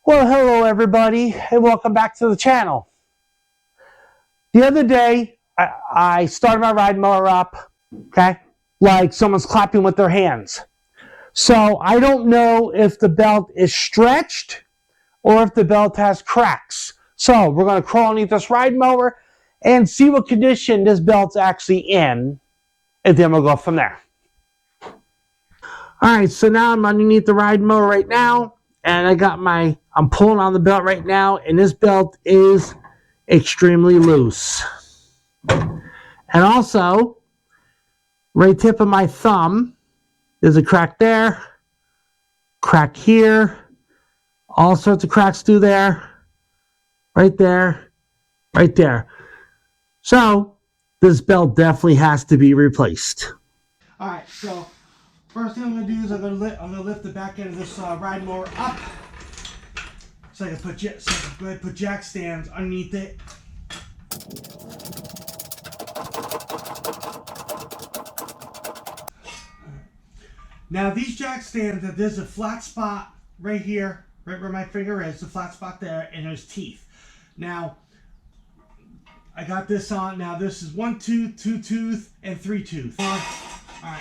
Well, hello everybody, and welcome back to the channel. The other day, I started my ride mower up, okay, like someone's clapping with their hands. So I don't know if the belt is stretched or if the belt has cracks. So we're going to crawl underneath this ride mower and see what condition this belt's actually in, and then we'll go from there. All right, so now I'm underneath the ride mower right now, and I'm pulling on the belt right now, and this belt is extremely loose. And also, right tip of my thumb, there's a crack there, crack here, all sorts of cracks through there, right there, right there. So, this belt definitely has to be replaced. All right, so first thing I'm going to do is I'm going to lift the back end of this ride mower up, so I can go ahead and put jack stands underneath it. Now these jack stands, there's a flat spot right here, right where my finger is, the flat spot there, and there's teeth. Now I got this on. Now this is 1 tooth, 2 tooth, and 3 tooth. All right.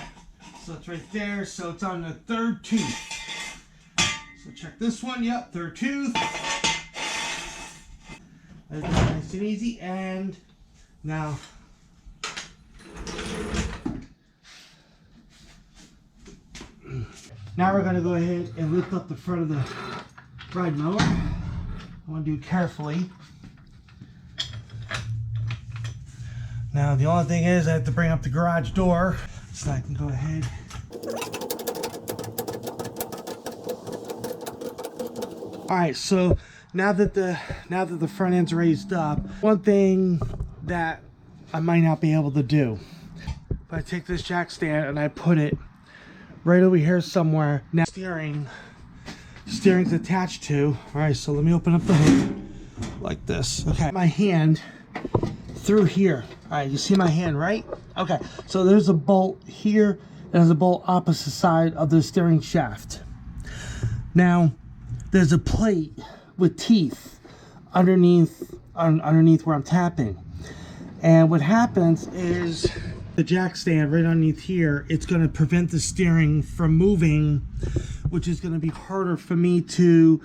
So it's right there, so it's on the 3rd tooth. So check this one, yep, 3rd tooth. That's nice and easy, and now we're going to go ahead and lift up the front of the ride mower. I want to do it carefully. Now the only thing is I have to bring up the garage door so I can go ahead. Alright, so now that the front end's raised up, one thing that I might not be able to do, if I take this jack stand and I put it right over here somewhere. Now steering's attached to. Alright, so let me open up the hood like this. Okay, my hand through here. Alright, you see my hand, right? Okay, so there's a bolt here, and there's a bolt opposite side of the steering shaft. Now, there's a plate with teeth underneath where I'm tapping. And what happens is the jack stand right underneath here, it's going to prevent the steering from moving, which is going to be harder for me to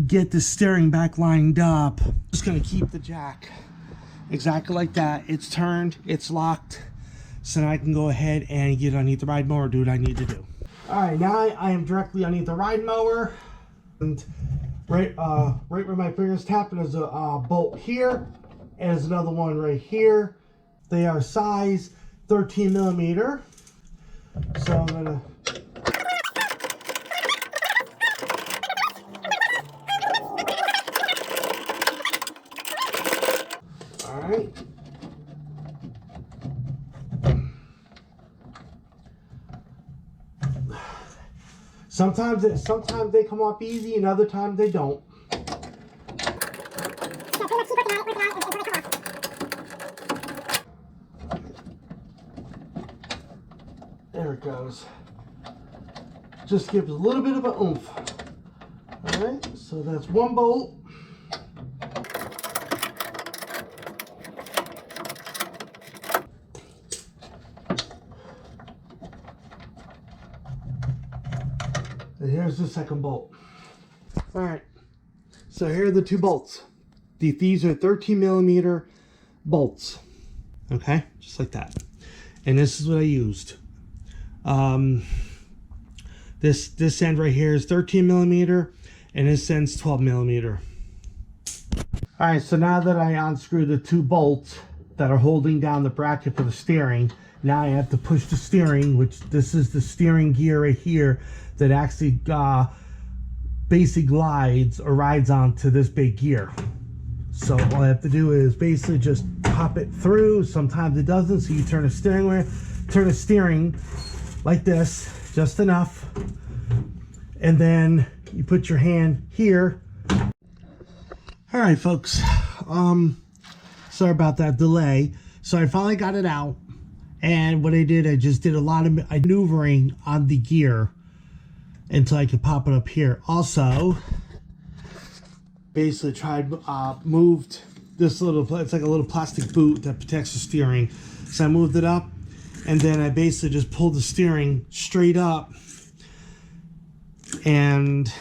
get the steering back lined up. Just going to keep the jack exactly like that. It's turned, it's locked, so now I can go ahead and get underneath the ride mower, do what I need to do. Alright, now I am directly underneath the ride mower, and right where my finger's tapping is a bolt here, and there's another one right here. They are size 13 millimeter. So I'm gonna alright. Sometimes they come off easy, and other times they don't. There it goes. Just gives a little bit of a oomph. Alright, so that's one bolt. And here's the second bolt. Alright, so here are the 2 bolts. These are 13 millimeter bolts. Okay, just like that. And this is what I used. This end right here is 13 millimeter, and this end's 12 millimeter. All right, so now that I unscrew the 2 bolts that are holding down the bracket for the steering, now I have to push the steering, which this is the steering gear right here that actually basically glides or rides onto this big gear. So all I have to do is basically just pop it through. Sometimes it doesn't, so you turn the steering like this, just enough, and then you put your hand here. All right, folks, sorry about that delay. So I finally got it out, and what I just did a lot of maneuvering on the gear until I could pop it up here. Also, basically moved this little, it's like a little plastic boot that protects the steering. So I moved it up, and then I basically just pulled the steering straight up, and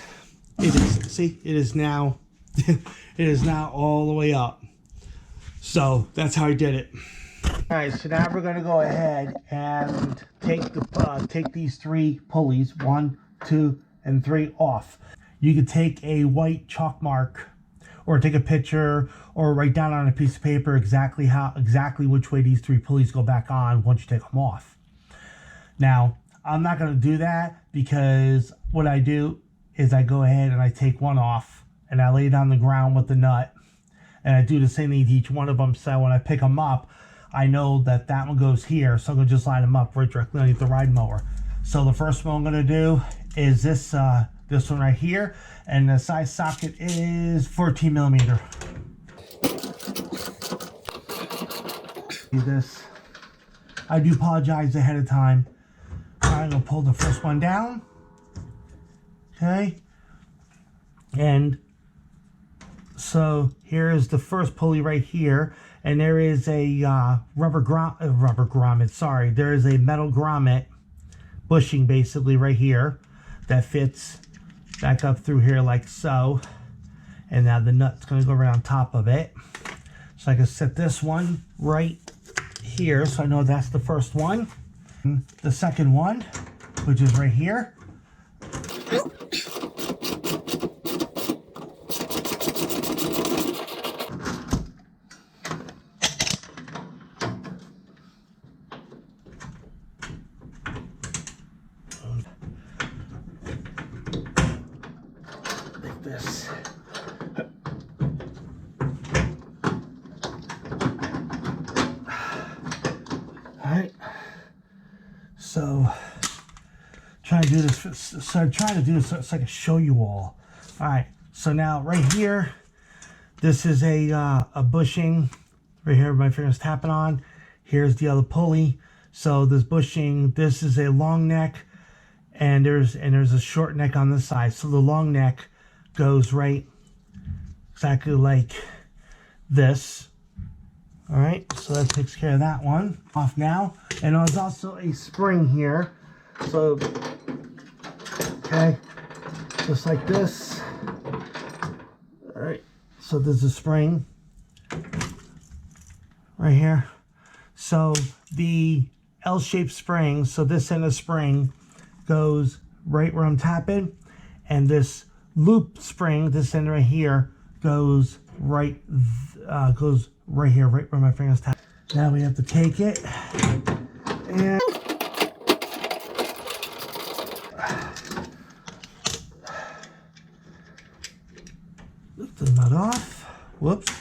it is, see, it is now, it is now all the way up. So that's how I did it. All right, so now we're going to go ahead and take these 3 pulleys, 1, 2, and 3 off. You could take a white chalk mark, or take a picture, or write down on a piece of paper exactly which way these 3 pulleys go back on once you take them off. Now, I'm not going to do that, because what I do is I go ahead and I take one off, and I lay it on the ground with the nut, and I do the same thing to each one of them. So when I pick them up, I know that that one goes here, so I'm going to just line them up right directly underneath the ride mower. So the first one I'm going to do is this one right here, and the size socket is 14 millimeter. This, I do apologize ahead of time. I'm going to pull the first one down. Okay. And so here is the first pulley right here, and there is a rubber grommet. Sorry, there is a metal grommet bushing basically right here that fits back up through here like so. And now the nut's going to go right on top of it. So I can set this one right here, so I know that's the first one. And the second one, which is right here. Like this. Alright, so trying to do this, so I'm trying to do this so I can show you all. Alright, so now right here, this is a bushing, right here my finger's tapping on. Here's the other pulley. So this bushing, this is a long neck, and there's a short neck on this side. So the long neck goes right exactly like this. All right, so that takes care of that one off now. And there's also a spring here. So, okay, just like this. All right, so there's a spring right here. So the L-shaped spring, so this end of spring goes right where I'm tapping, and this loop spring, this end right here, goes right here, right where my finger's tap. Now we have to take it and lift the nut off. Whoops.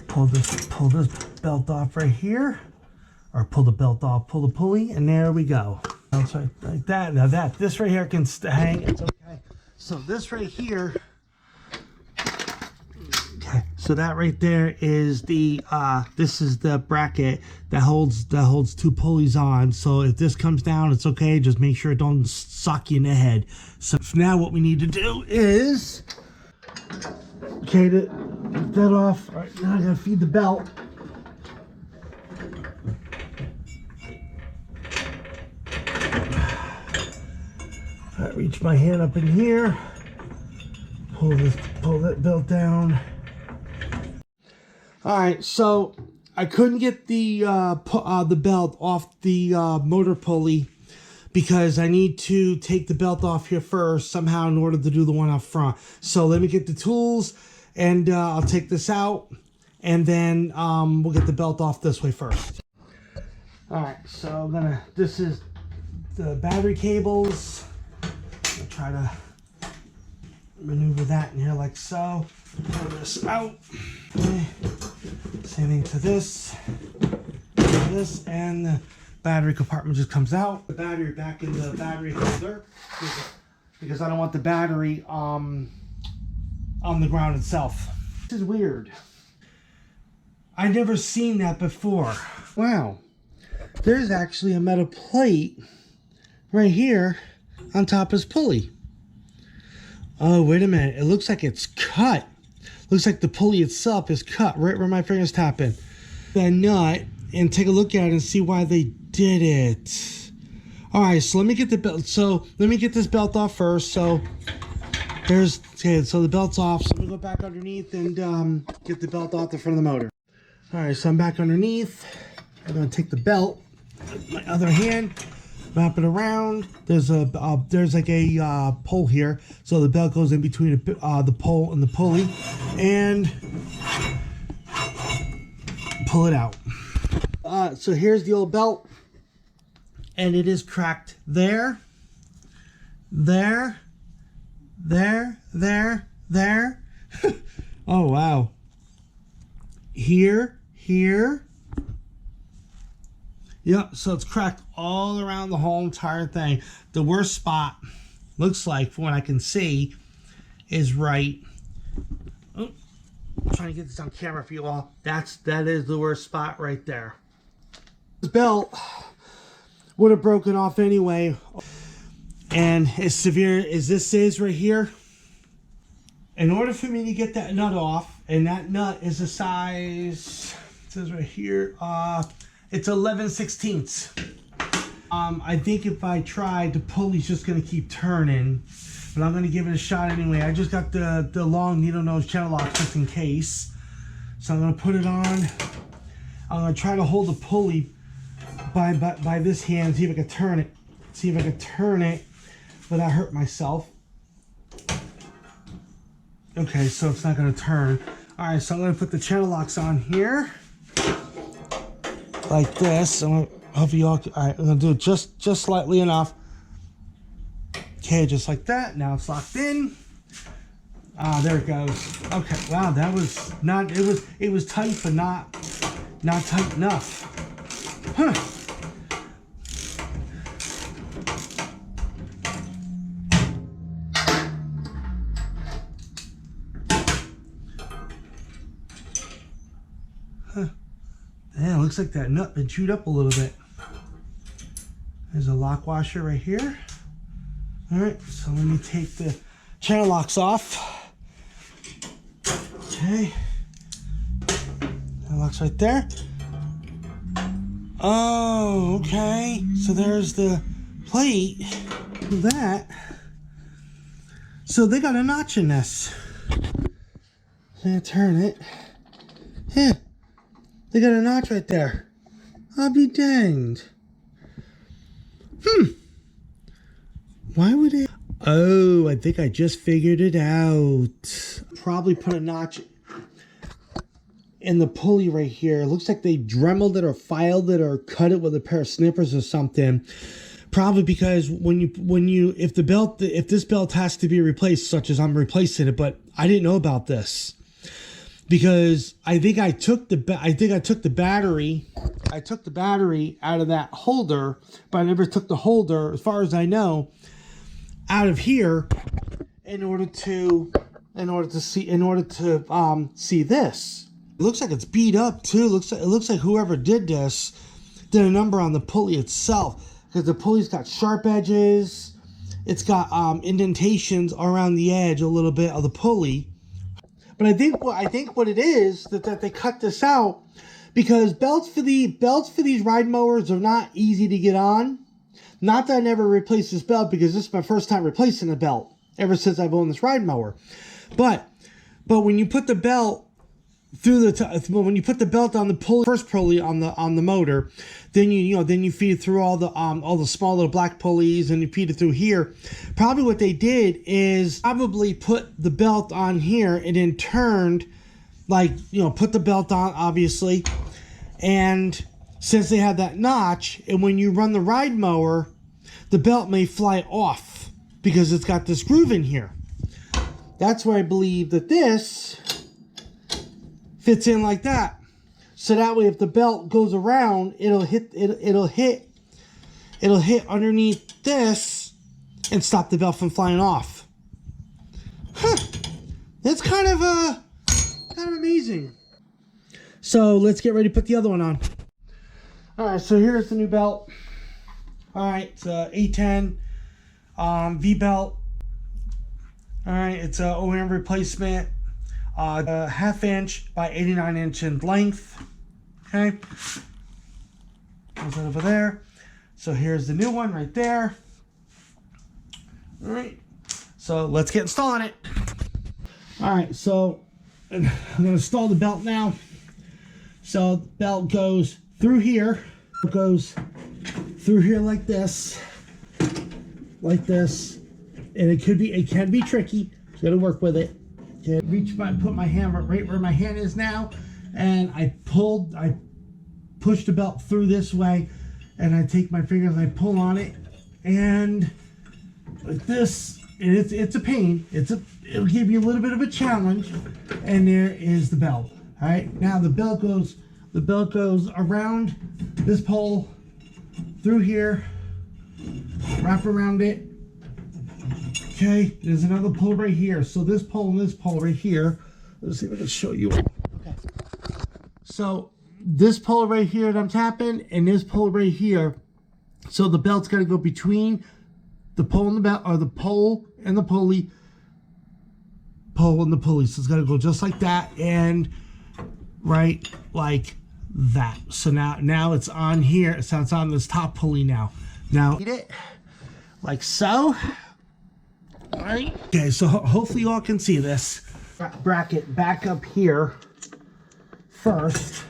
Pull this belt off right here, or pull the belt off, pull the pulley, and there we go. So like that. Now this right here can hang. It's okay. So this right here. Okay, so that right there is the this is the bracket that holds 2 pulleys on. So if this comes down, it's okay. Just make sure it don't suck you in the head. So now what we need to do is, okay, to get that off. All right, now I gotta feed the belt. I reach my hand up in here, pull that belt down. All right, so I couldn't get the belt off the motor pulley because I need to take the belt off here first somehow in order to do the one up front. So let me get the tools, and I'll take this out, and then we'll get the belt off this way first. All right, so this is the battery cables. I'll try to maneuver that in here like so. Pull this out. Okay. Same thing to this, and the battery compartment just comes out. The battery back in the battery holder because I don't want the battery on the ground itself. This is weird. I've never seen that before. Wow, there's actually a metal plate right here on top of his pulley. Oh, wait a minute. It looks like it's cut. looks like the pulley itself is cut right where my finger's tapping. That nut and take a look at it and see why they did it. All right, so let me get the belt. So let me get this belt off first. So there's, okay, so the belt's off. So let me go back underneath and get the belt off the front of the motor. All right, so I'm back underneath. I'm gonna take the belt, my other hand, wrap it around. There's like a pole here, so the belt goes in between the pole and the pulley, and pull it out. So here's the old belt, and it is cracked there, there, there, there, there. Oh wow. Here, here. Yep, so it's cracked all around the whole entire thing. The worst spot, looks like, from what I can see, is right. Oh, I'm trying to get this on camera for you all. That is the worst spot right there. This belt would have broken off anyway. And as severe as this is right here, in order for me to get that nut off, and that nut is a size, it says right here, it's 11/16. I think if I tried, the pulley's just gonna keep turning, but I'm gonna give it a shot anyway. I just got the long needle nose channel lock just in case. So I'm gonna put it on. I'm gonna try to hold the pulley by this hand, see if I can turn it. See if I can turn it without hurt myself. Okay, so it's not gonna turn. All right, so I'm gonna put the channel locks on here. Like this. Hopefully y'all, all right, I'm gonna do it just slightly enough. Okay, just like that. Now it's locked in. There it goes. Okay, wow, that was not, it was tight, but not tight enough. Huh. Yeah, it looks like that nut been chewed up a little bit. There's a lock washer right here. All right, so let me take the channel locks off. Okay, that locks right there. Oh, okay. So there's the plate. That. So they got a notch in this. So I turn it. Yeah. They got a notch right there. I'll be danged. Why would it? Oh, I think I just figured it out. Probably put a notch in the pulley right here. It looks like they dremeled it or filed it or cut it with a pair of snippers or something. Probably because if this belt has to be replaced, such as I'm replacing it, but I didn't know about this. Because I think I took the battery out of that holder, but I never took the holder, as far as I know, out of here in order to see this. It looks like it's beat up too. It looks like whoever did this did a number on the pulley itself, because the pulley's got sharp edges. It's got indentations around the edge a little bit of the pulley. But I think what it is that they cut this out because belts for these ride mowers are not easy to get on. Not that I never replaced this belt, because this is my first time replacing a belt ever since I've owned this ride mower. But when you put the belt when you put the belt on the pulley, first pulley on the motor, then you feed it through all the small little black pulleys, and you feed it through here. Probably what they did is probably put the belt on here and then turned, put the belt on, obviously, and since they had that notch, and when you run the ride mower, the belt may fly off because it's got this groove in here. That's where I believe that this fits in like that. So that way, if the belt goes around, it'll hit underneath this and stop the belt from flying off. Huh. That's kind of amazing. So let's get ready to put the other one on. All right, so here's the new belt. All right, it's a A10 V belt. All right, it's a OEM replacement. a 1/2 inch by 89 inch in length. Okay, goes that over there. So here's the new one right there. All right, so let's get installing it. All right, so I'm gonna install the belt now. So the belt goes through here. It goes through here like this, and it can be tricky. You got to work with it. Okay. Put my hand right where my hand is now, and I push the belt through this way, and I take my fingers and I pull on it, and like this. And it's a pain. It'll give you a little bit of a challenge, and there is the belt. All right, now the belt goes around this pole, through here, wrap around it. Okay, there's another pole right here. So this pole and this pole right here. Let's see if I can show you. Okay. So this pole right here that I'm tapping, and this pole right here. So the belt's got to go between the pole and the belt, or the pole and the pulley. Pole and the pulley. So it's got to go just like that, and right like that. So now it's on here. So it's on this top pulley now. Now eat it like so. All right. Okay, so hopefully you all can see this. Bracket back up here first.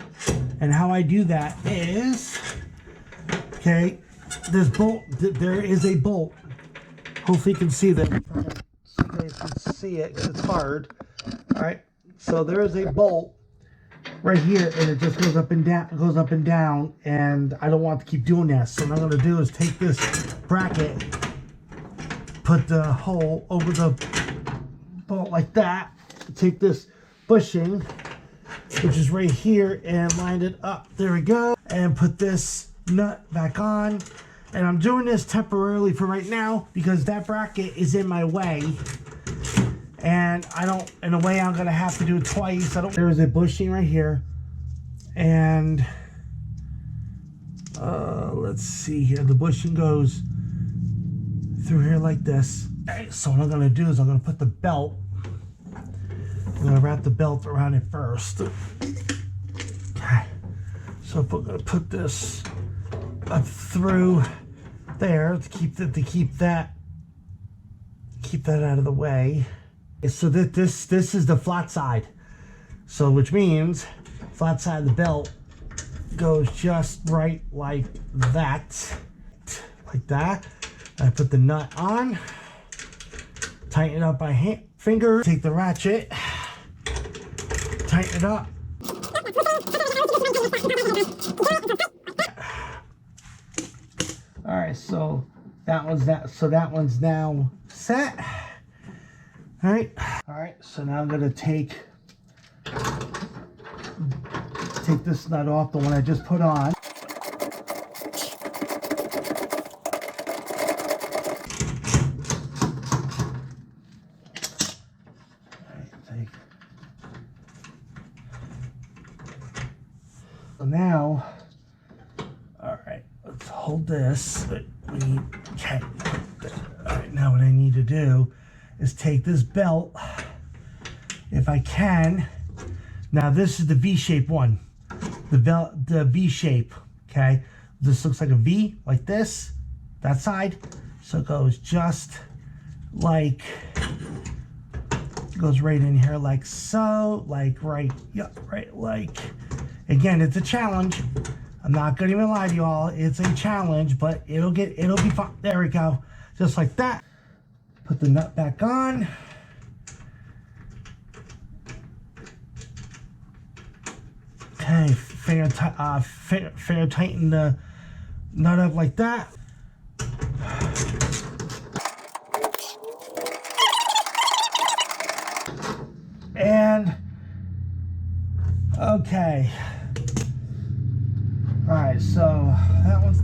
And how I do that is, okay, this bolt, there is a bolt. Hopefully you can see that. So you guys can see it, because it's hard. All right, so there is a bolt right here, and it just goes up and down, and I don't want to keep doing that. So what I'm going to do is take this bracket, put the hole over the bolt like that, take this bushing, which is right here, and line it up. There we go. And put this nut back on. And I'm doing this temporarily for right now because that bracket is in my way. And in a way, I'm going to have to do it twice. There's a bushing right here. And let's see here. The bushing goes through here like this. Okay, so what I'm going to do is I'm going to put the belt. I'm going to wrap the belt around it first. Okay. So I'm going to put this up through there to keep that out of the way. So this is the flat side. So which means flat side of the belt goes just right like that. Like that. I put the nut on, tighten it up by finger, take the ratchet, tighten it up. All right, so that one's now set. All right, so now I'm gonna take this nut off, the one I just put on. So now, all right, let's hold this. Okay. All right, now what I need to do is take this belt, if I can. Now this is the V-shaped one. The V shape, okay? This looks like a V, like this, that side. So it goes just like, goes right in here like so, like right, yeah, right, like. Again, it's a challenge. I'm not gonna even lie to you all. It's a challenge, but it'll be fun. There we go. Just like that. Put the nut back on. Okay, finger tighten the nut up like that. And okay. All right, so that one's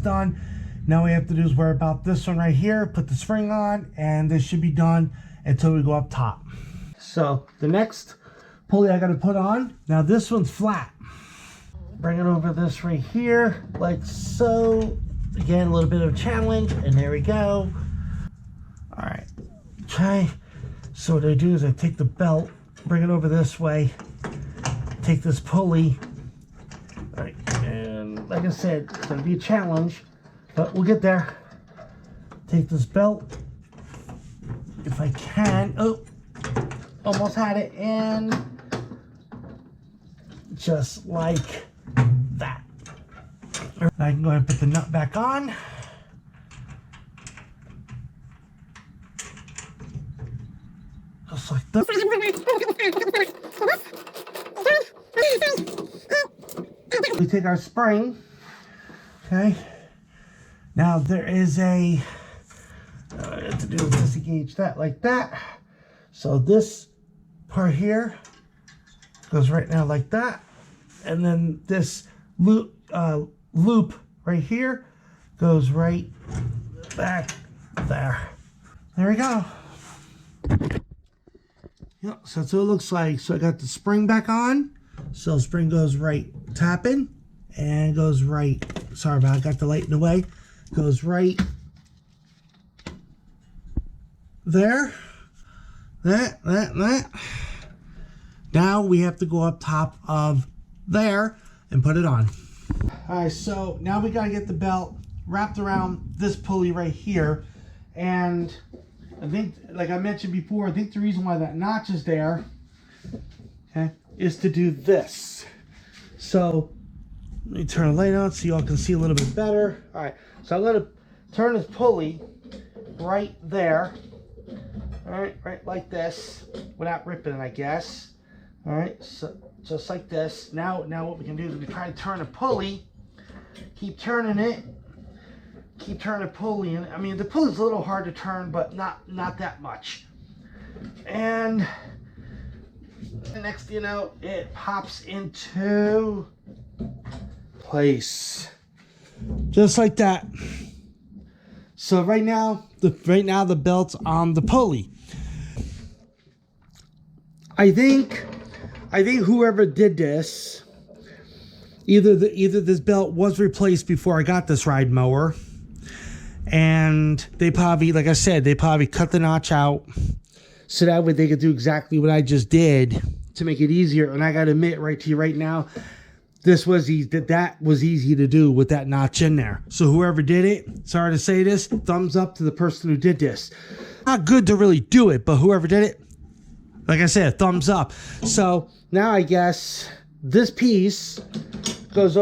done. Now we have to do is worry about this one right here, put the spring on, and this should be done until we go up top. So the next pulley I gotta put on, now this one's flat. Bring it over this right here, like so. Again, a little bit of a challenge, and there we go. All right, okay. So what I do is I take the belt bring it over this way, take this pulley, all right, and like I said, it's gonna be a challenge, but we'll get there. Take this belt, if I can. Oh, almost had it, and just like that. I can go ahead and put the nut back on. Just like that. We take our spring, okay. Now there is a, I have to do is disengage that like that. So this part here goes right now like that, and then this loop right here goes right back there. There we go. Yep, so that's what it looks like. So I got the spring back on. So the spring goes right tapping and goes right. Sorry about it, I got the light in the way. Goes right there. That. Now we have to go up top of there and put it on. Alright, so now we gotta get the belt wrapped around this pulley right here. And I think, like I mentioned before, I think the reason why that notch is there, okay, is to do this. So let me turn the light on so y'all can see a little bit better. Alright, so I'm gonna turn this pulley right there. Alright, right like this, without ripping it, I guess. Alright, so just like this. Now what we can do is we can try to turn a pulley, keep turning it, keep turning the pulley. And I mean, the pulley's a little hard to turn, but not that much. And the next thing you know, it pops into place. Just like that. So right now the belt's on the pulley. I think whoever did this, either this belt was replaced before I got this ride mower, and they probably, like I said, they probably cut the notch out so that way they could do exactly what I just did to make it easier. And I gotta admit right to you right now, this was easy. That was easy to do with that notch in there. So whoever did it, sorry to say this, thumbs up to the person who did this. Not good to really do it, but whoever did it, like I said, thumbs up. So now I guess this piece goes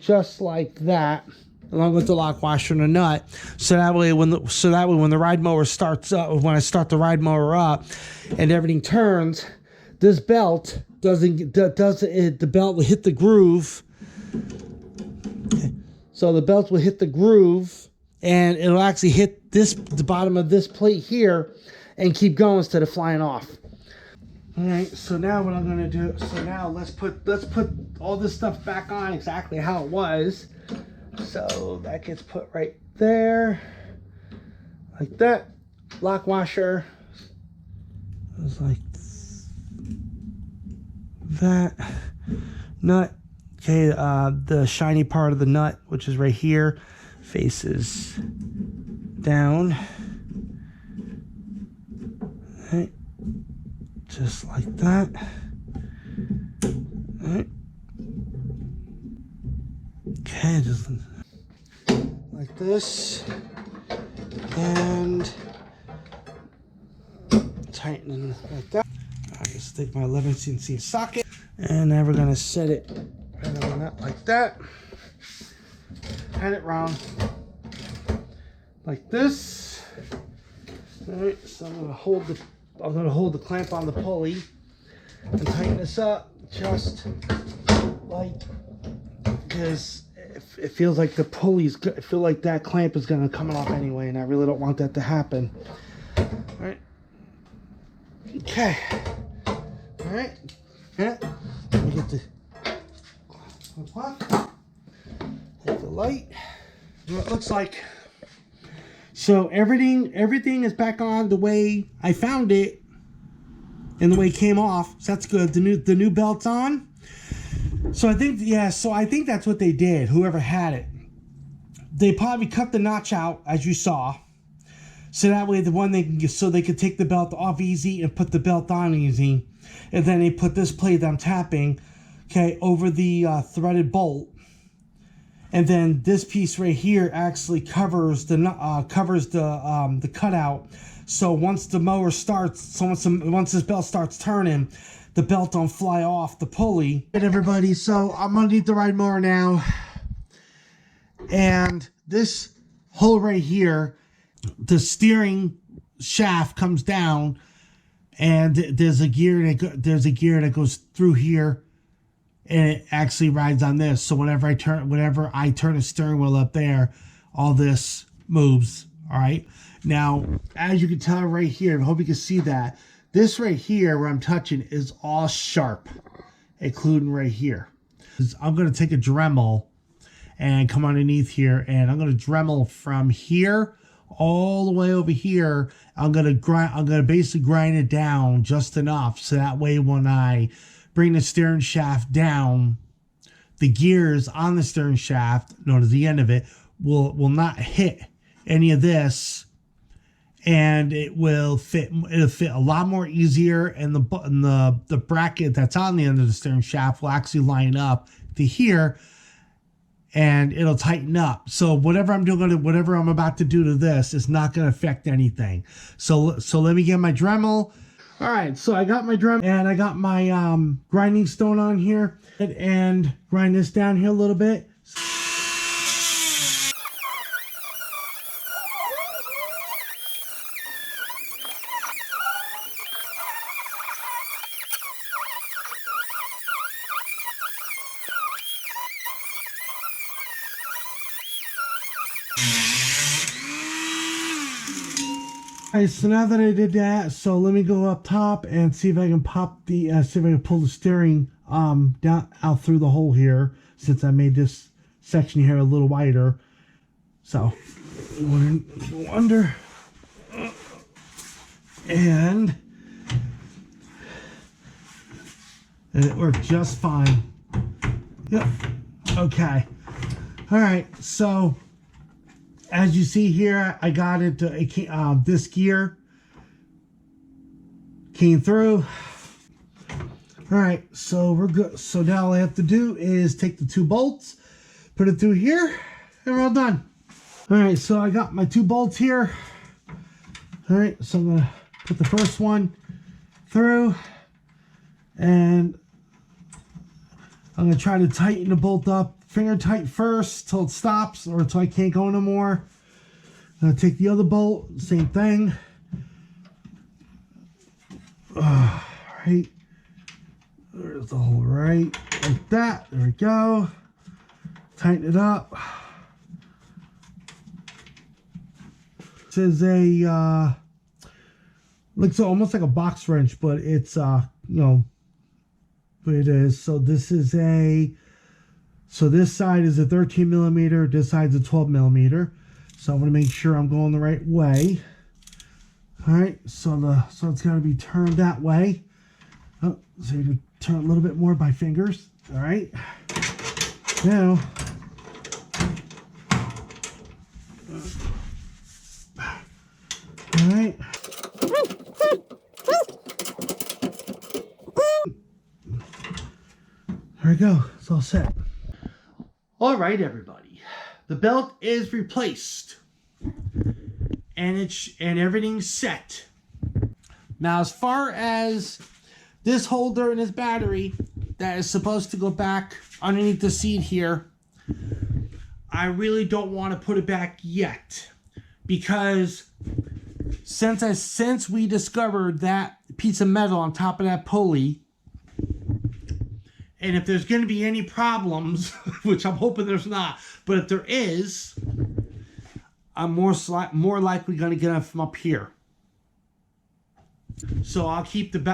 just like that, along with the lock washer and the nut. So that way when the ride mower starts up, when I start the ride mower up and everything turns, this belt the belt will hit the groove. Okay. So the belt will hit the groove and it'll actually hit the bottom of this plate here and keep going instead of flying off. All right, so now what I'm gonna do, so now let's put all this stuff back on exactly how it was. So that gets put right there, like that. Lock washer is like that. Nut, okay, the shiny part of the nut, which is right here, faces down. Right. Just like that. Right. Okay, just like this, and tighten like that. I just take my 11cc socket, and now we're gonna set it right on that like that. Hand it round like this. All right, so I'm gonna hold the clamp on the pulley and tighten this up just like, because it feels like the pulley's, I feel like that clamp is gonna come off anyway, and I really don't want that to happen. All right. Okay. All right. Yeah. Let me get the clock. Take the light. What it looks like. So everything is back on the way I found it, and the way it came off. So that's good. The new belt's on. So I think, yeah, so I think that's what they did, whoever had it. They probably cut the notch out, as you saw. So that way the one they can get, so they could take the belt off easy and put the belt on easy. And then they put this plate that I'm tapping, okay, over the threaded bolt. And then this piece right here actually covers the cutout. So once the mower starts, once this belt starts turning, the belt don't fly off the pulley. Hey everybody, so I'm underneath the ride mower now, and this hole right here, the steering shaft comes down, and there's a gear that goes through here, and it actually rides on this. So whenever I turn the steering wheel up there, all this moves. All right. Now, as you can tell right here, I hope you can see that this right here where I'm touching is all sharp, including right here. I'm going to take a Dremel and come underneath here, and I'm going to Dremel from here all the way over here. I'm going to basically grind it down just enough so that way when I bring the steering shaft down, the gears on the steering shaft, notice the end of it, will not hit any of this, and it'll fit a lot more easier, and the bracket that's on the end of the steering shaft will actually line up to here, and it'll tighten up. So whatever I'm about to do to this is not going to affect anything. So let me get my Dremel. All right, so I got my Dremel and I got my grinding stone on here, and grind this down here a little bit. All right, so now that I did that, so let me go up top and see if I can see if I can pull the steering down out through the hole here, since I made this section here a little wider. So we're gonna go under, and it worked just fine. Yep. Okay. All right. So as you see here, I got it. This gear came through. All right, so we're good. So now all I have to do is take the 2 bolts, put it through here, and we're all done. All right, so I got my 2 bolts here. All right, so I'm gonna put the first one through, and I'm gonna try to tighten the bolt up. Finger tight first till it stops, or until I can't go no more. I'm gonna take the other bolt, same thing. Right, there's the hole right like that. There we go. Tighten it up. This is a looks almost like a box wrench, but it's you know, but it is. So this is so this side is a 13 millimeter, this side's a 12 millimeter. So I'm going to make sure I'm going the right way. All right, so it's got to be turned that way. Oh, so you can turn a little bit more by fingers. All right. Now, all right. There we go. It's all set. All right, everybody. The belt is replaced, and everything's set. Now, as far as this holder and this battery that is supposed to go back underneath the seat here, I really don't want to put it back yet, because since we discovered that piece of metal on top of that pulley, and if there's going to be any problems, which I'm hoping there's not, but if there is, I'm more likely going to get them from up here. So I'll keep the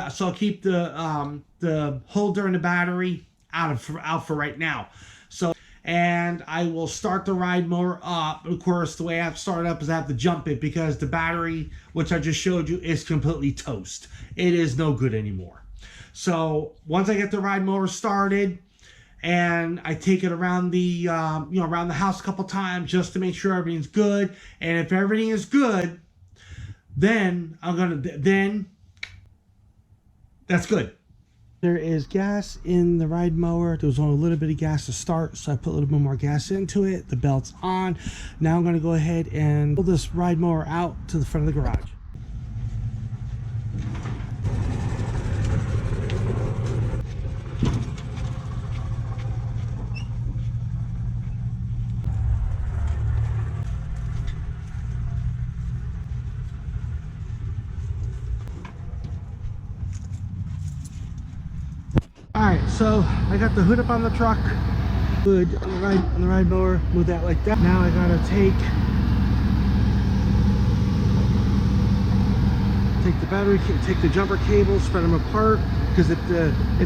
holder and the battery out for right now. So, and I will start the ride mower up. Of course, the way I have to start it up is I have to jump it, because the battery, which I just showed you, is completely toast. It is no good anymore. So once I get the ride mower started, and I take it around the around the house a couple times just to make sure everything's good, and if everything is good, then then that's good. There is gas in the ride mower. There was only a little bit of gas to start, so I put a little bit more gas into it. The belt's on. Now I'm going to go ahead and pull this ride mower out to the front of the garage. Alright, so I got the hood up on the truck, hood on the ride mower, move that like that. Now I gotta take the battery, take the jumper cable, spread them apart, because if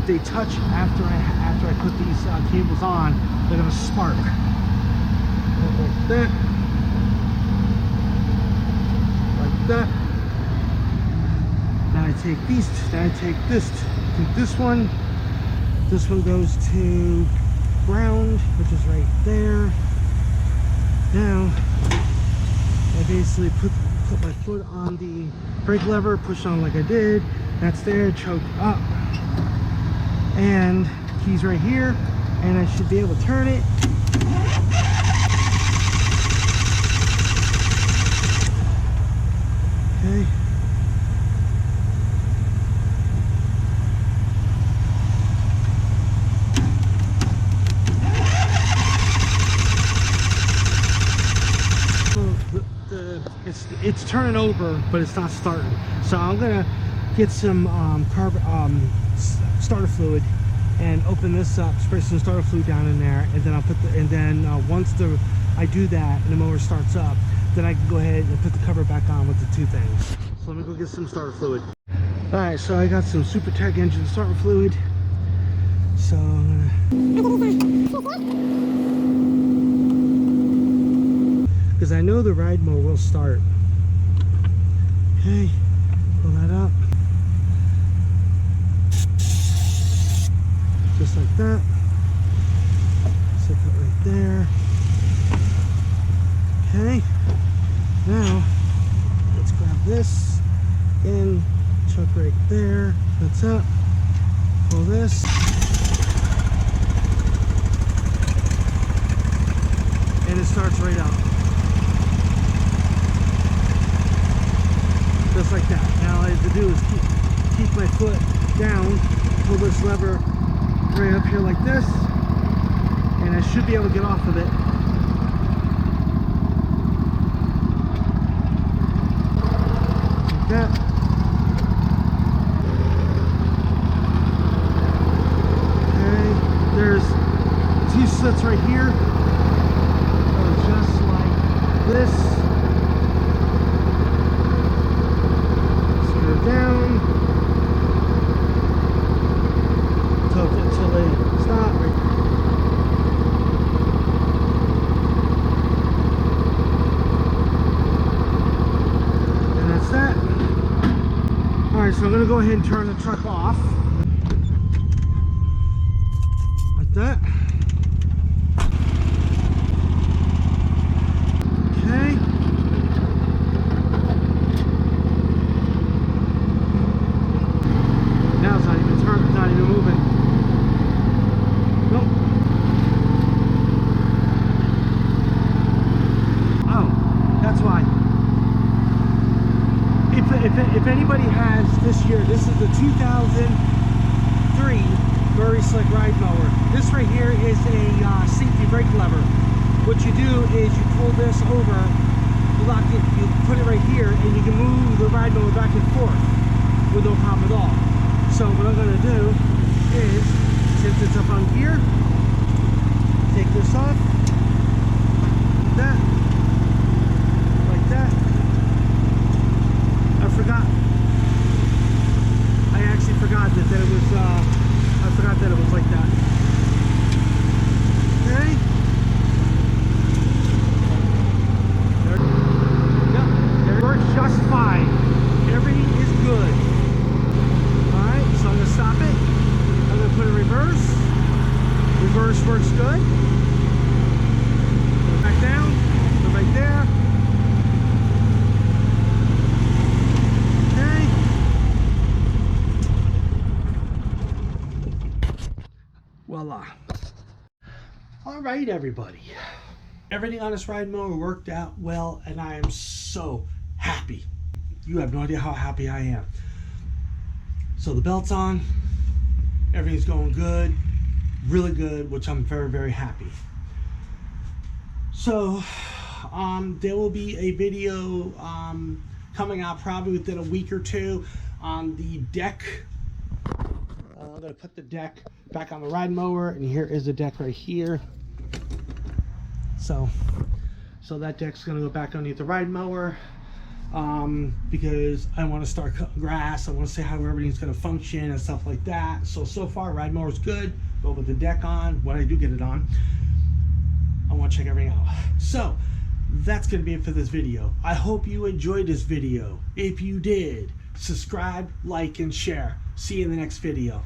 they touch after I put these cables on, they're gonna spark. Like that, like that. Now I take these. Now I take this. Take this one. This one goes to ground, which is right there. Now, I basically put my foot on the brake lever, push on like I did. That's there, choke up. And keys right here, and I should be able to turn it. Okay. It's turning over, but it's not starting. So I'm gonna get some starter fluid and open this up, spray some starter fluid down in there, and then I'll put once I do that and the mower starts up, then I can go ahead and put the cover back on with the two things. So let me go get some starter fluid. All right, so I got some Super Tech engine starter fluid. So I'm gonna, because I know the ride mower will start. Okay, pull that up. Just like that. Set that right there. Okay, now let's grab this and chuck right there. That's up. Pull this. And it starts right up. Just like that. Now all I have to do is keep my foot down, pull this lever right up here like this, and I should be able to get off of it. Like that. Okay, there's two slits right here. So just like this. Down until they stop. And that's that. Alright, so I'm going to go ahead and turn the truck off. Like that. Okay. If anybody has this year, this is the 2003 Very Slick Ride Mower. This right here is a safety brake lever. What you do is you pull this over, you lock it, you put it right here, and you can move the ride mower back and forth with no problem at all. So what I'm going to do is, since it's up on here, take this off, like that, like that. I actually forgot that it was, I forgot that it was like that. Okay. There, it works just fine. Everything is good. Alright, so I'm going to stop it. I'm going to put it in reverse. Reverse works good. Go back down. Go right there. voila. All right, everybody. Everything on this ride mower worked out well, and I am so happy. You have no idea how happy I am. So the belt's on, everything's going good, really good, which I'm very, very happy. So there will be a video coming out probably within a week or two on the deck. I'm going to put the deck back on the ride mower, and here is the deck right here. So that deck's going to go back underneath the ride mower because I want to start cutting grass. I want to see how everything's going to function and stuff like that. So far, ride mower's good. But with the deck on, when I do get it on, I want to check everything out. So that's going to be it for this video. I hope you enjoyed this video. If you did, subscribe, like, and share. See you in the next video.